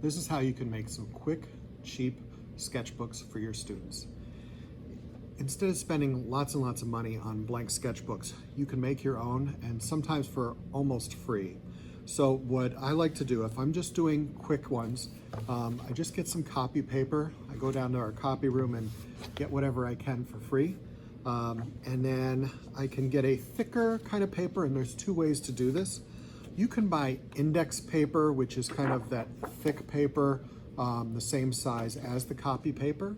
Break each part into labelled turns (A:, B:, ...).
A: This is how you can make some quick, cheap sketchbooks for your students. Instead of spending lots and lots of money on blank sketchbooks, you can make your own, and sometimes for almost free. So what I like to do, if I'm just doing quick ones, I just get some copy paper. I go down to our copy room and get whatever I can for free. And then I can get a thicker kind of paper, and there's two ways to do this. You can buy index paper, which is kind of that thick paper, the same size as the copy paper.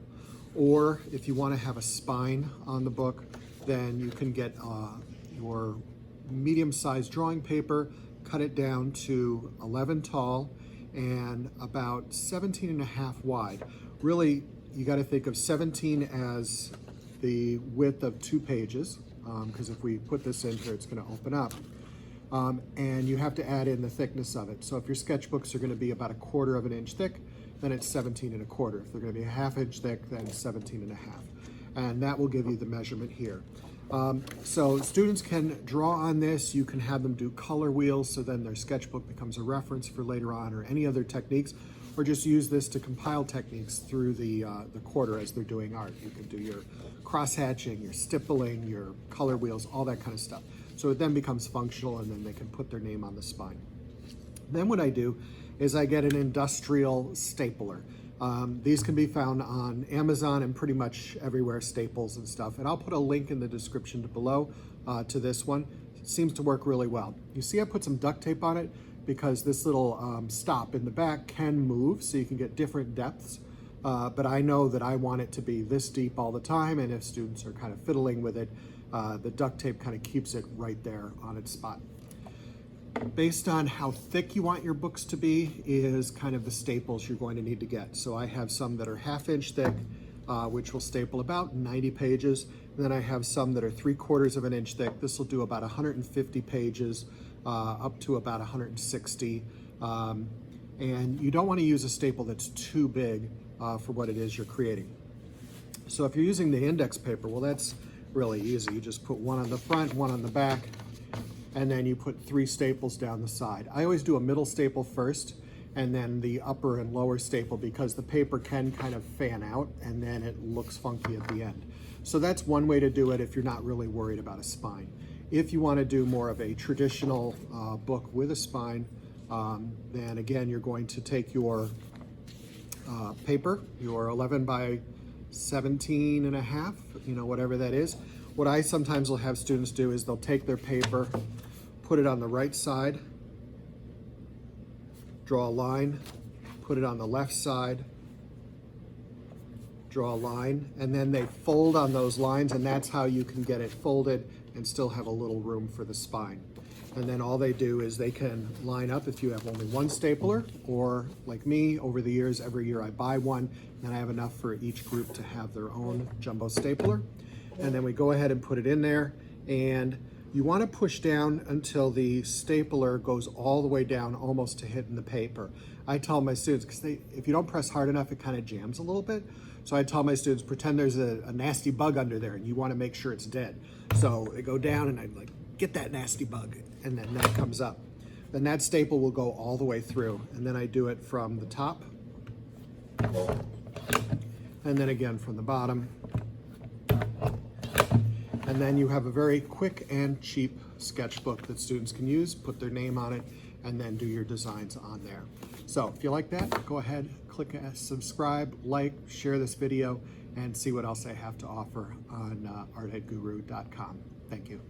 A: Or if you want to have a spine on the book, then you can get your medium-sized drawing paper, cut it down to 11 tall and about 17.5 wide. Really, you got to think of 17 as the width of 2 pages, because if we put this in here, it's going to open up. And you have to add in the thickness of it. So if your sketchbooks are going to be about 1/4 of an inch thick, then it's 17.25. If they're going to be 1/2 inch thick, then 17.5. And that will give you the measurement here. So students can draw on this. You can have them do color wheels, so then their sketchbook becomes a reference for later on, or any other techniques, or just use this to compile techniques through the quarter as they're doing art. You can do your cross-hatching, your stippling, your color wheels, all that kind of stuff. So it then becomes functional, and then they can put their name on the spine. Then what I do is I get an industrial stapler. These can be found on Amazon and pretty much everywhere, Staples and stuff. And I'll put a link in the description below to this one. It seems to work really well. You see I put some duct tape on it because this little stop in the back can move, so you can get different depths. But I know that I want it to be this deep all the time, and if students are kind of fiddling with it, the duct tape kind of keeps it right there on its spot. Based on how thick you want your books to be is kind of the staples you're going to need to get. So I have some that are 1/2 inch thick, which will staple about 90 pages. And then I have some that are 3/4 of an inch thick. This will do about 150 pages, up to about 160. And you don't want to use a staple that's too big for what it is you're creating. So if you're using the index paper, well, that's really easy. You just put one on the front, one on the back, and then you put 3 staples down the side. I always do a middle staple first, and then the upper and lower staple, because the paper can kind of fan out, and then it looks funky at the end. So that's one way to do it if you're not really worried about a spine. If you want to do more of a traditional book with a spine, then again, you're going to take your paper, your 11 by 17.5, whatever that is. What I sometimes will have students do is they'll take their paper, put it on the right side, draw a line, put it on the left side, draw a line, and then they fold on those lines, and that's how you can get it folded and still have a little room for the spine. And then all they do is they can line up if you have only one stapler, or like me, over the years, every year I buy one, and I have enough for each group to have their own jumbo stapler. And then we go ahead and put it in there, and you want to push down until the stapler goes all the way down, almost to hitting the paper. I tell my students, because if you don't press hard enough, it kind of jams a little bit. So I tell my students, pretend there's a nasty bug under there, and you want to make sure it's dead. So they go down, and I'm like, get that nasty bug, and then that comes up. Then that staple will go all the way through, and then I do it from the top, and then again from the bottom. And then you have a very quick and cheap sketchbook that students can use, put their name on it, and then do your designs on there. So if you like that, go ahead, click subscribe, like, share this video, and see what else I have to offer on artheadguru.com. Thank you.